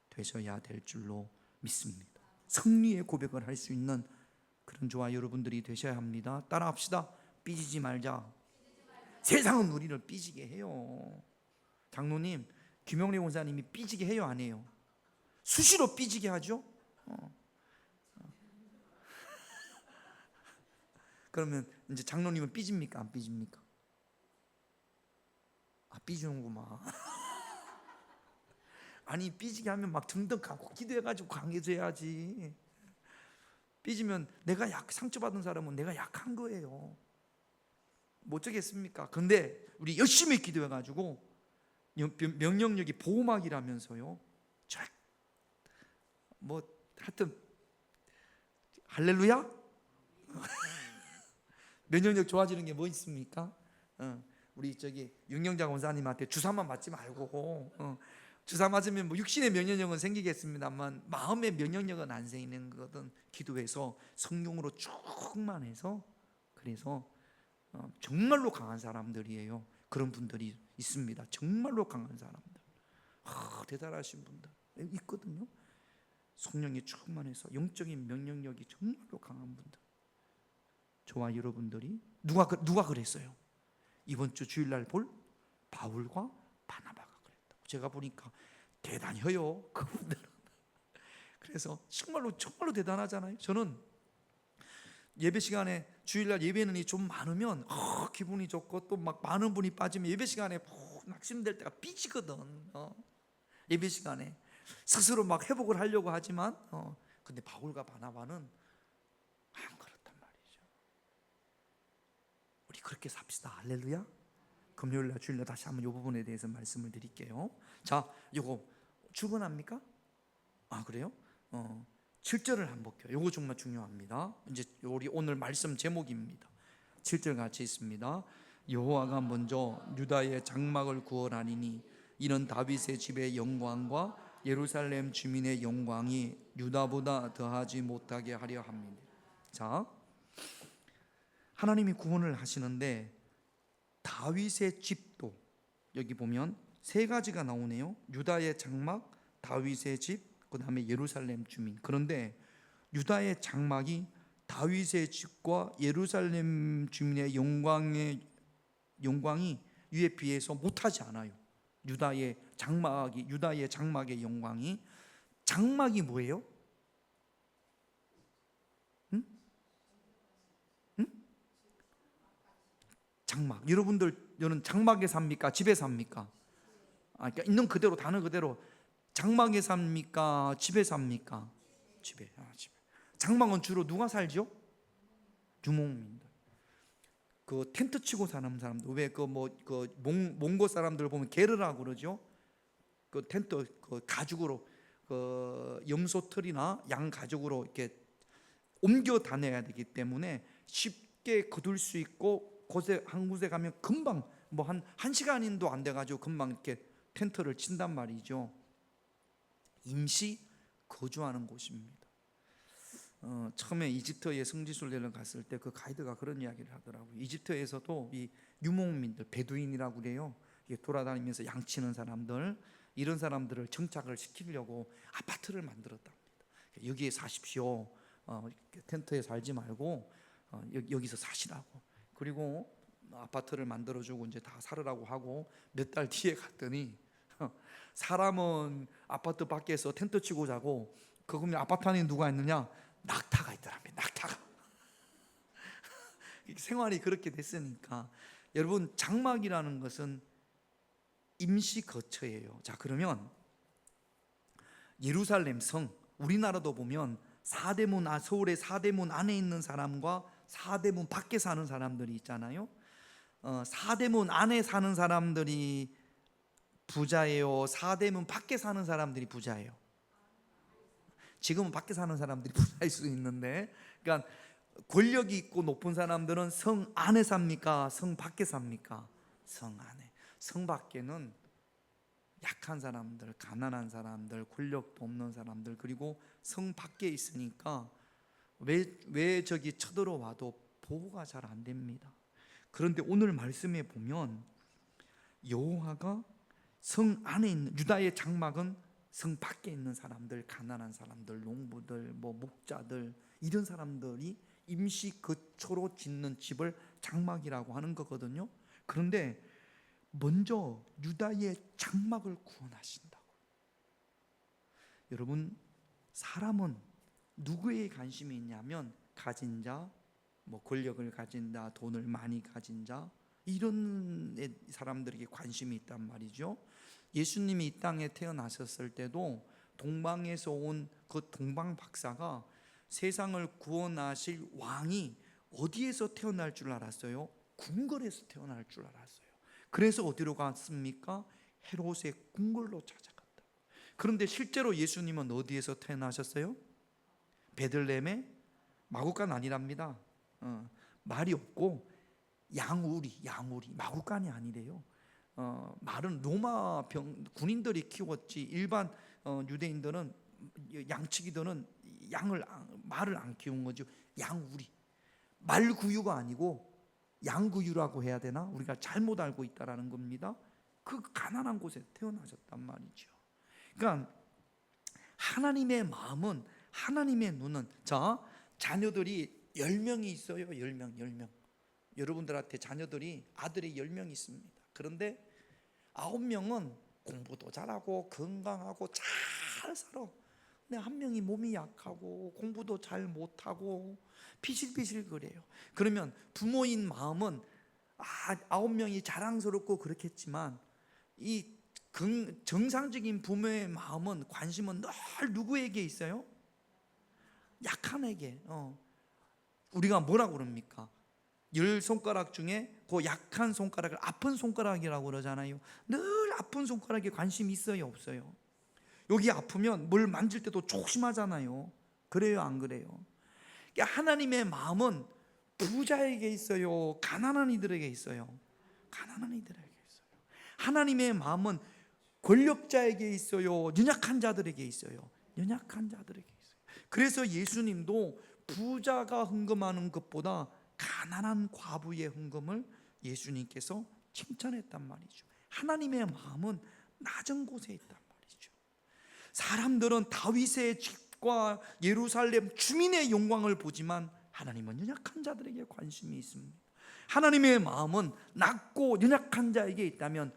되셔야 될 줄로 믿습니다. 승리의 고백을 할 수 있는 그런 저와 여러분들이 되셔야 합니다. 따라합시다. 삐지지 말자. 세상은 우리를 삐지게 해요. 장로님, 김영래 원사님이 삐지게 해요, 안 해요? 수시로 삐지게 하죠. 그러면 이제 장로님은 삐집니까, 안 삐집니까? 삐지는구만. 아니, 삐지게 하면 막 등등 가고 기도해가지고 강해져야지. 삐지면 내가 상처받은 사람은 내가 약한 거예요. 못 어쩌겠습니까? 근데 우리 열심히 기도해가지고 명령력이 보호막이라면서요. 하여튼 할렐루야. 면역력 좋아지는 게 뭐 있습니까? 우리 윤경자 권사님한테 주사만 맞지 말고, 주사 맞으면 뭐 육신의 면역력은 생기겠습니다만 마음의 면역력은 안 생기는 거거든. 기도해서 성령으로 충만해서, 그래서 정말로 강한 사람들이에요. 그런 분들이 있습니다. 정말로 강한 사람들, 대단하신 분들 있거든요. 성령이 충만해서 영적인 면역력이 정말로 강한 분들. 저와 여러분들이 누가 그랬어요? 이번 주 주일날 볼 바울과 바나바가 그랬다고. 제가 보니까 대단해요, 그분들은. 그래서 정말로 대단하잖아요. 저는 예배 시간에, 주일날 예배는 좀 많으면 기분이 좋고, 또 막 많은 분이 빠지면 예배 시간에 낙심될 때가 삐지거든. 예배 시간에 스스로 막 회복을 하려고 하지만, 근데 바울과 바나바는 안 그렇단 말이죠. 우리 그렇게 삽시다. 할렐루야. 금요일날 주일날 다시 한번 이 부분에 대해서 말씀을 드릴게요. 자, 이거 출근합니까? 그래요? 7절을 한번 볼게요. 이거 정말 중요합니다. 이제 우리 오늘 말씀 제목입니다. 7절 같이 있습니다. 여호와가 먼저 유다의 장막을 구원하리니 이는 다윗의 집의 영광과 예루살렘 주민의 영광이 유다보다 더하지 못하게 하려 합니다. 자, 하나님이 구원을 하시는데 다윗의 집도 여기 보면 세 가지가 나오네요. 유다의 장막, 다윗의 집, 그 다음에 예루살렘 주민. 그런데 유다의 장막이 다윗의 집과 예루살렘 주민의 영광이 위에 비해서 못하지 않아요. 유다의 장막의 영광이. 장막이 뭐예요? 장막. 여러분은 장막에 삽니까? 집에 삽니까? 그러니까 있는 그대로, 단어 그대로 장막에 삽니까? 집에 삽니까? 집에. 장막은 주로 누가 살죠? 유목민들. 그 텐트 치고 사는 사람들. 왜 몽고 사람들 보면 게르라고 그러죠? 그 텐트 가죽으로, 염소 털이나 양 가죽으로 이렇게 옮겨 다녀야 되기 때문에 쉽게 거둘 수 있고, 한 곳에 가면 금방 한 시간도 안 돼가지고 금방 이렇게 텐트를 친단 말이죠. 임시 거주하는 곳입니다. 처음에 이집트에 성지순례를 갔을 때 그 가이드가 그런 이야기를 하더라고요. 이집트에서도 이 유목민들, 베두인이라고 그래요. 돌아다니면서 양치는 사람들, 이런 사람들을 정착을 시키려고 아파트를 만들었답니다. 여기에 사십시오. 텐트에 살지 말고 여기서 사시라고. 그리고 아파트를 만들어주고 이제 다 살으라고 하고, 몇 달 뒤에 갔더니 사람은 아파트 밖에서 텐트 치고 자고, 그러면 아파트 안에 누가 있느냐? 낙타가 있더랍니다. 낙타가. 생활이 그렇게 됐으니까. 여러분, 장막이라는 것은 임시 거처예요. 자, 그러면 예루살렘 성, 우리나라도 보면 서울의 사대문 안에 있는 사람과 사대문 밖에 사는 사람들이 있잖아요. 사대문 안에 사는 사람들이 부자예요? 사대면 밖에 사는 사람들이 부자예요? 지금은 밖에 사는 사람들이 부자일 수 있는데, 그러니까 권력이 있고 높은 사람들은 성 안에 삽니까? 성 밖에 삽니까? 성 안에. 성 밖에는 약한 사람들, 가난한 사람들, 권력도 없는 사람들, 그리고 성 밖에 있으니까 왜 저기 쳐들어와도 보호가 잘 안 됩니다. 그런데 오늘 말씀에 보면 여호와가 성 안에 있는, 유다의 장막은 성 밖에 있는 사람들, 가난한 사람들, 농부들, 목자들, 이런 사람들이 임시 거처로 짓는 집을 장막이라고 하는 거거든요. 그런데 먼저 유다의 장막을 구원하신다고. 여러분, 사람은 누구에 관심이 있냐면 가진 자, 권력을 가진 자, 돈을 많이 가진 자, 이런 사람들에게 관심이 있단 말이죠. 예수님이 이 땅에 태어나셨을 때도 동방에서 온 그 동방 박사가 세상을 구원하실 왕이 어디에서 태어날 줄 알았어요? 궁궐에서 태어날 줄 알았어요. 그래서 어디로 갔습니까? 헤롯의 궁궐로 찾아갔다. 그런데 실제로 예수님은 어디에서 태어나셨어요? 베들레헴의 마구간 아니랍니다. 말이 없고 양우리, 마구간이 아니래요. 말은 로마 군인들이 키웠지, 일반 유대인들은, 양치기들은 말을 안 키운 거죠. 양우리, 말구유가 아니고 양구유라고 해야 되나? 우리가 잘못 알고 있다라는 겁니다. 그 가난한 곳에 태어나셨단 말이죠. 그러니까 하나님의 마음은, 하나님의 눈은, 자, 자녀들이 10명이 있어요. 10명. 여러분들한테 자녀들이, 아들이 10명 있습니다. 그런데 9명은 공부도 잘하고 건강하고 잘 살아. 근데 한 명이 몸이 약하고 공부도 잘 못하고 피실피실 그래요. 그러면 부모인 마음은 9명이 자랑스럽고 그렇겠지만, 이 정상적인 부모의 마음은, 관심은 늘 누구에게 있어요? 약한 에게. 우리가 뭐라고 그럽니까? 10손가락 중에 그 약한 손가락을 아픈 손가락이라고 그러잖아요. 늘 아픈 손가락에 관심이 있어요, 없어요? 여기 아프면 뭘 만질 때도 조심하잖아요. 그래요, 안 그래요? 그러니까 하나님의 마음은 부자에게 있어요, 가난한 이들에게 있어요? 가난한 이들에게 있어요. 하나님의 마음은 권력자에게 있어요, 연약한 자들에게 있어요? 연약한 자들에게 있어요. 그래서 예수님도 부자가 헌금하는 것보다 가난한 과부의 헌금을 예수님께서 칭찬했단 말이죠. 하나님의 마음은 낮은 곳에 있단 말이죠. 사람들은 다윗의 집과 예루살렘 주민의 영광을 보지만 하나님은 연약한 자들에게 관심이 있습니다. 하나님의 마음은 낮고 연약한 자에게 있다면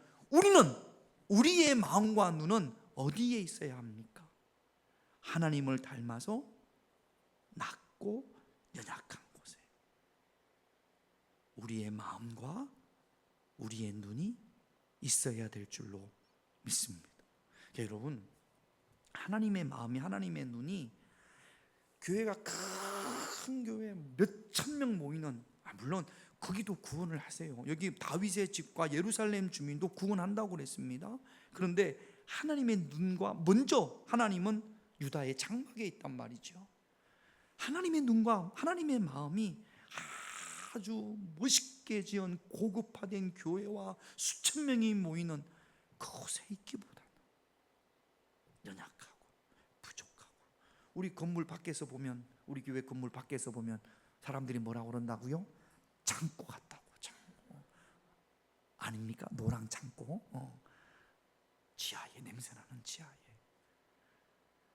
우리의 마음과 눈은 어디에 있어야 합니까? 하나님을 닮아서 낮고 연약한 곳에 우리의 마음과 우리의 눈이 있어야 될 줄로 믿습니다. 여러분, 하나님의 마음이, 하나님의 눈이, 교회가 큰 교회 몇천 명 모이는, 물론 거기도 구원을 하세요. 여기 다윗의 집과 예루살렘 주민도 구원한다고 그랬습니다. 그런데 하나님의 눈과, 먼저 하나님은 유다의 장막에 있단 말이죠. 하나님의 눈과 하나님의 마음이 아주 멋있게 지은 고급화된 교회와 수천 명이 모이는 그곳에 있기보다는 연약하고 부족하고, 우리 건물 밖에서 보면, 우리 교회 건물 밖에서 보면 사람들이 뭐라고 그런다고요? 창고 같다고. 창고 아닙니까? 노랑 창고. 지하에, 냄새나는 지하에.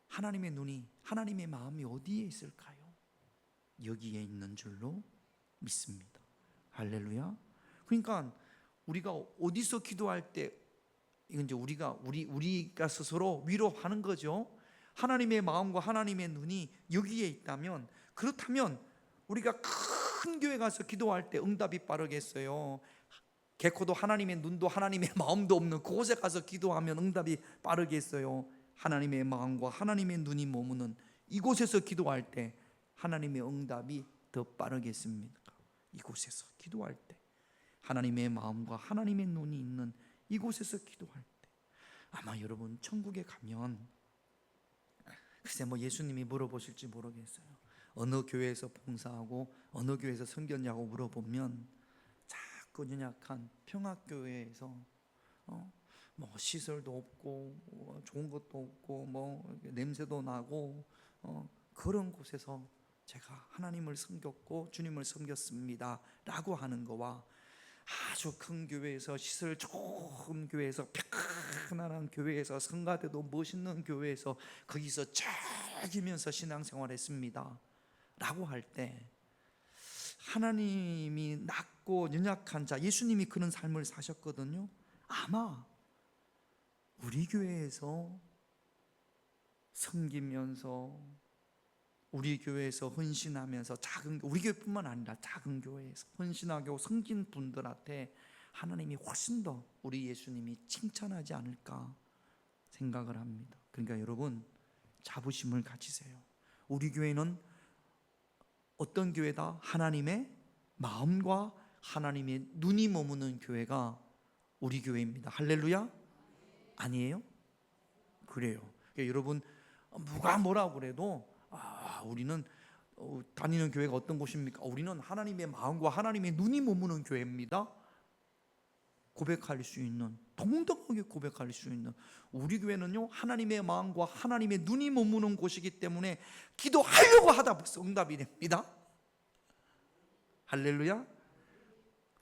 하나님의 눈이, 하나님의 마음이 어디에 있을까요? 여기에 있는 줄로 믿습니다. 할렐루야. 그러니까 우리가 어디서 기도할 때, 이건 이제 우리가 스스로 위로하는 거죠. 하나님의 마음과 하나님의 눈이 여기에 있다면, 그렇다면 우리가 큰 교회 가서 기도할 때 응답이 빠르겠어요? 개코도 하나님의 눈도 하나님의 마음도 없는 그곳에 가서 기도하면 응답이 빠르겠어요? 하나님의 마음과 하나님의 눈이 머무는 이곳에서 기도할 때 하나님의 응답이 더 빠르겠습니까? 이곳에서 기도할 때, 하나님의 마음과 하나님의 눈이 있는 이곳에서 기도할 때, 아마 여러분 천국에 가면 글쎄 뭐 예수님이 물어보실지 모르겠어요. 어느 교회에서 봉사하고 어느 교회에서 섬겼냐고 물어보면 자꾸 연약한 평화교회에서 뭐 시설도 없고 좋은 것도 없고 뭐 냄새도 나고 그런 곳에서 제가 하나님을 섬겼고 주님을 섬겼습니다 라고 하는 거와 아주 큰 교회에서 시설 좋은 교회에서 편안한 교회에서 성가대도 멋있는 교회에서 거기서 즐기면서 신앙생활했습니다 라고 할 때 하나님이 낮고 연약한 자, 예수님이 그런 삶을 사셨거든요. 아마 우리 교회에서 섬기면서 우리 교회에서 헌신하면서 우리 교회뿐만 아니라 작은 교회에서 헌신하고 섬긴 분들한테 하나님이 훨씬 더 우리 예수님이 칭찬하지 않을까 생각을 합니다. 그러니까 여러분 자부심을 가지세요. 우리 교회는 어떤 교회다? 하나님의 마음과 하나님의 눈이 머무는 교회가 우리 교회입니다. 할렐루야? 아니에요? 그래요. 그러니까 여러분 누가 뭐라고 그래도 우리는 다니는 교회가 어떤 곳입니까? 우리는 하나님의 마음과 하나님의 눈이 머무는 교회입니다. 고백할 수 있는, 동등하게 고백할 수 있는 우리 교회는요 하나님의 마음과 하나님의 눈이 머무는 곳이기 때문에 기도하려고 하다 벌써 응답이 됩니다. 할렐루야.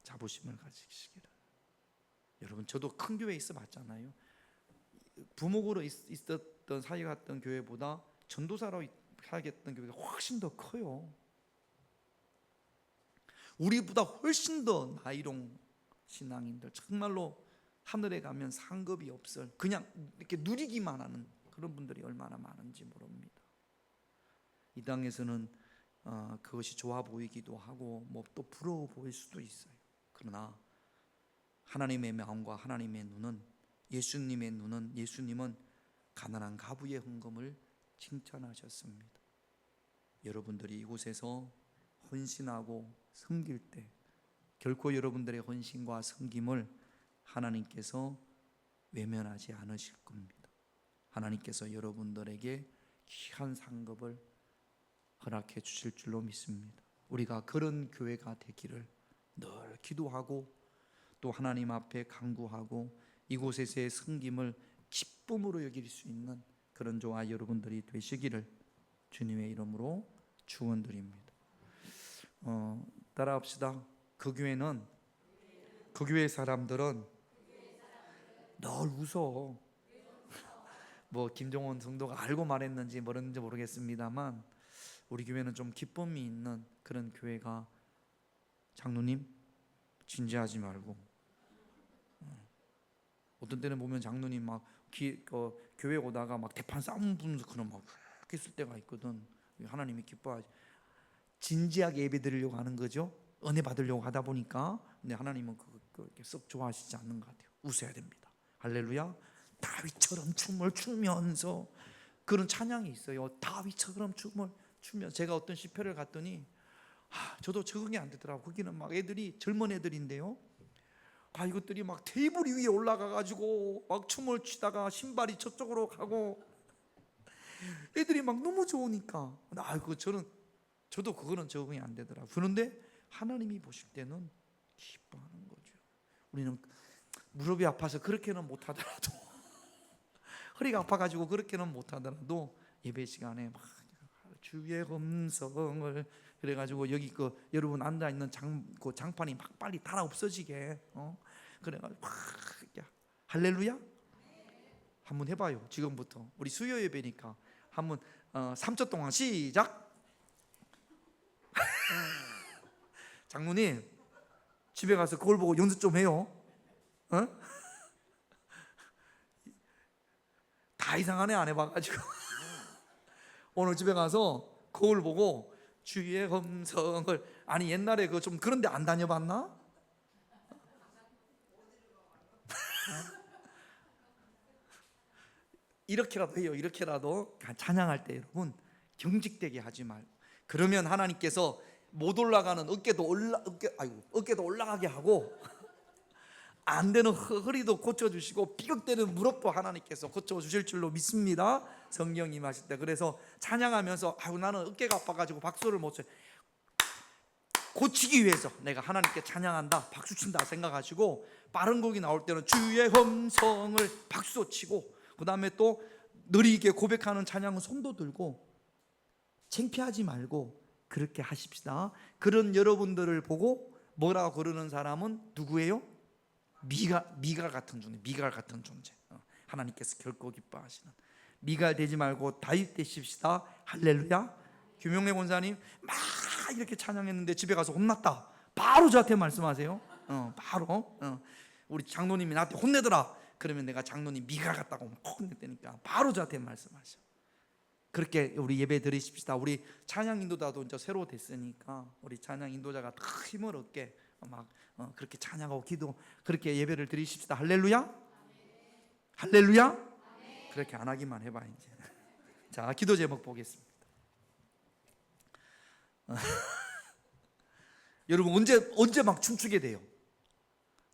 자부심을 가지시기를. 여러분 저도 큰 교회에 있어 봤잖아요. 부목으로 있었던 사역했던 교회보다 전도사로 사역했던 교회가 훨씬 더 커요. 우리보다 훨씬 더 나이롱 신앙인들, 정말로 하늘에 가면 상급이 없을, 그냥 이렇게 누리기만 하는 그런 분들이 얼마나 많은지 모릅니다. 이 땅에서는 그것이 좋아 보이기도 하고 뭐 또 부러워 보일 수도 있어요. 그러나 하나님의 마음과 하나님의 눈은, 예수님의 눈은, 예수님은 가난한 가부의 헌금을 칭찬하셨습니다. 여러분들이 이곳에서 헌신하고 섬길 때 결코 여러분들의 헌신과 섬김을 하나님께서 외면하지 않으실 겁니다. 하나님께서 여러분들에게 귀한 상급을 허락해 주실 줄로 믿습니다. 우리가 그런 교회가 되기를 늘 기도하고 또 하나님 앞에 간구하고 이곳에서의 섬김을 기쁨으로 여길 수 있는 그런 저와 여러분들이 되시기를 주님의 이름으로 축원드립니다. 따라합시다. 그 교회 사람들은 늘 웃어. 뭐 김종원 성도가 알고 말했는지 모르는지 모르겠습니다만 우리 교회는 좀 기쁨이 있는 그런 교회가, 장로님 진지하지 말고, 어떤 때는 보면 장로님 막 교회 오다가 막 대판 싸움 부면서 그런 막 그렇게 쓸 때가 있거든. 하나님이 기뻐하지. 진지하게 예배 드리려고 하는 거죠. 은혜 받으려고 하다 보니까. 근데 하나님은 그렇게 썩 좋아하시지 않는 것 같아요. 웃어야 됩니다. 할렐루야. 다윗처럼 춤을 추면서, 그런 찬양이 있어요. 다윗처럼 춤을 추면. 제가 어떤 시편을 갔더니 저도 적응이 안 되더라고. 거기는 막 애들이, 젊은 애들인데요, 이것들이 막 테이블 위에 올라가 가지고 막 춤을 추다가 신발이 저쪽으로 가고, 애들이 막 너무 좋으니까 저도 그거는 적응이 안 되더라고요. 그런데 하나님이 보실 때는 기뻐하는 거죠. 우리는 무릎이 아파서 그렇게는 못하더라도 허리가 아파가지고 그렇게는 못하더라도 예배 시간에 막 주의 음성을 그래가지고 여기 여러분 앉아있는 장판이 막 빨리 달아 없어지게 그래가지고 막 할렐루야. 한번 해봐요. 지금부터 우리 수요 예배니까 한번 3초 동안 시작. 장로님 집에 가서 그걸 보고 연습 좀 해요. 다 이상하네, 안 해봐가지고. 오늘 집에 가서 거울 보고 주의 음성을, 아니 옛날에 그 좀 그런데 안 다녀봤나? 이렇게라도 해요. 이렇게라도 찬양할 때 여러분 경직되게 하지 말고, 그러면 하나님께서 못 올라가는 어깨도 올라가게 하고 안 되는 허리도 고쳐주시고 삐걱대는 무릎도 하나님께서 고쳐주실 줄로 믿습니다. 성령 임하실 때. 그래서 찬양하면서 아유 나는 어깨가 아파가지고 박수를 못 쳐요. 고치기 위해서 내가 하나님께 찬양한다, 박수친다 생각하시고 빠른 곡이 나올 때는 주의 음성을 박수 치고, 그 다음에 또 느리게 고백하는 찬양은 손도 들고 창피하지 말고 그렇게 하십시다. 그런 여러분들을 보고 뭐라고 그러는 사람은 누구예요? 미갈 같은 존재, 미갈 같은 존재. 하나님께서 결코 기뻐하시는 미갈 되지 말고 다윗 되십시다. 할렐루야. 김용래 권사님 막 이렇게 찬양했는데 집에 가서 혼났다. 바로 저한테 말씀하세요. 바로 우리 장로님이 나한테 혼내더라. 그러면 내가 장로님 미갈 같다고 혼냈다니까 바로 저한테 말씀하셔. 그렇게 우리 예배 드리십시다. 우리 찬양 인도자도 이제 새로 됐으니까 우리 찬양 인도자가 더 힘을 얻게 막 그렇게 찬양하고 기도 그렇게 예배를 드리십시다. 할렐루야. 할렐루야. 그렇게 안 하기만 해봐 이제. 자, 기도 제목 보겠습니다. 여러분 언제 막 춤추게 돼요?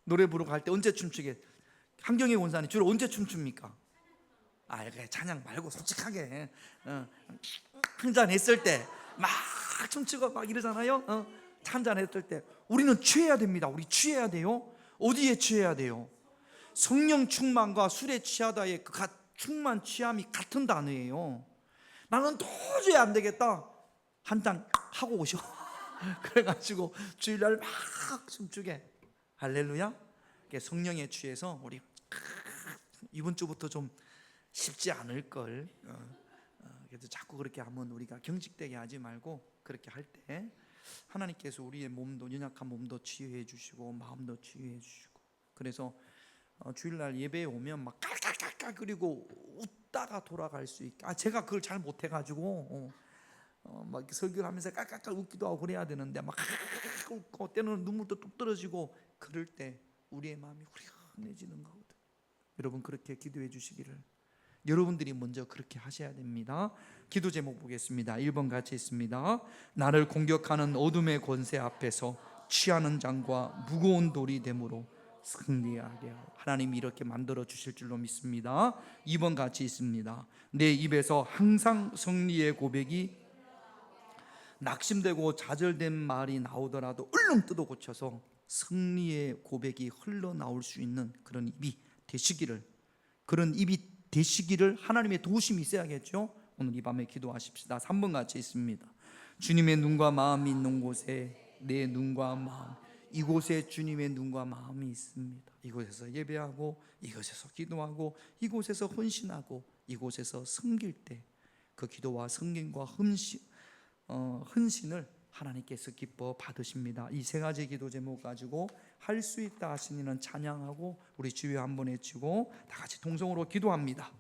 노래 부르고 갈 때 언제 춤추게? 한경희 원사님 주로 언제 춤춥니까? 그래, 찬양 말고 솔직하게 한잔 했을 때 막 춤추고 막 이러잖아요. 한잔 했을 때 우리는 취해야 됩니다. 우리 취해야 돼요. 어디에 취해야 돼요? 성령 충만과 술에 취하다의 그 충만 취함이 같은 단어예요. 나는 도저히 안 되겠다, 한잔 하고 오셔. 그래가지고 주일날 막 춤추게. 할렐루야. 성령에 취해서 우리 이번 주부터 좀 쉽지 않을 걸. 그래서 자꾸 그렇게 하면 우리가 경직되게 하지 말고 그렇게 할 때 하나님께서 우리의 몸도, 연약한 몸도 치유해 주시고 마음도 치유해 주시고. 그래서 주일날 예배에 오면 막 깔깔깔깔 그리고 웃다가 돌아갈 수 있게. 제가 그걸 잘 못해가지고 막 설교를 하면서 깔깔깔 웃기도 하고 그래야 되는데 막 웃고 때로는 눈물도 뚝 떨어지고 그럴 때 우리의 마음이 후련해지는 거거든. 여러분 그렇게 기도해 주시기를 여러분들이 먼저 그렇게 하셔야 됩니다. 기도 제목 보겠습니다. 1번 같이 있습니다. 나를 공격하는 어둠의 권세 앞에서 취하는 장과 무거운 돌이 되므로 승리하게 하고. 하나님이 이렇게 만들어 주실 줄로 믿습니다. 2번 같이 있습니다. 내 입에서 항상 승리의 고백이 낙심되고 좌절된 말이 나오더라도 얼른 뜯어 고쳐서 승리의 고백이 흘러나올 수 있는 그런 입이 되시기를, 그런 입이 되시기를 하나님의 도우심이 있어야겠죠. 오늘 이 밤에 기도하십시다. 3번 같이 있습니다. 주님의 눈과 마음이 있는 곳에 내 눈과 마음, 이곳에 주님의 눈과 마음이 있습니다. 이곳에서 예배하고 이곳에서 기도하고 이곳에서 헌신하고 이곳에서 섬길 때 그 기도와 성김과 헌신을 하나님께서 기뻐 받으십니다. 이 세 가지 기도 제목 가지고 할 수 있다 하신 이는 찬양하고 우리 주여 한번 외치고 다 같이 통성으로 기도합니다.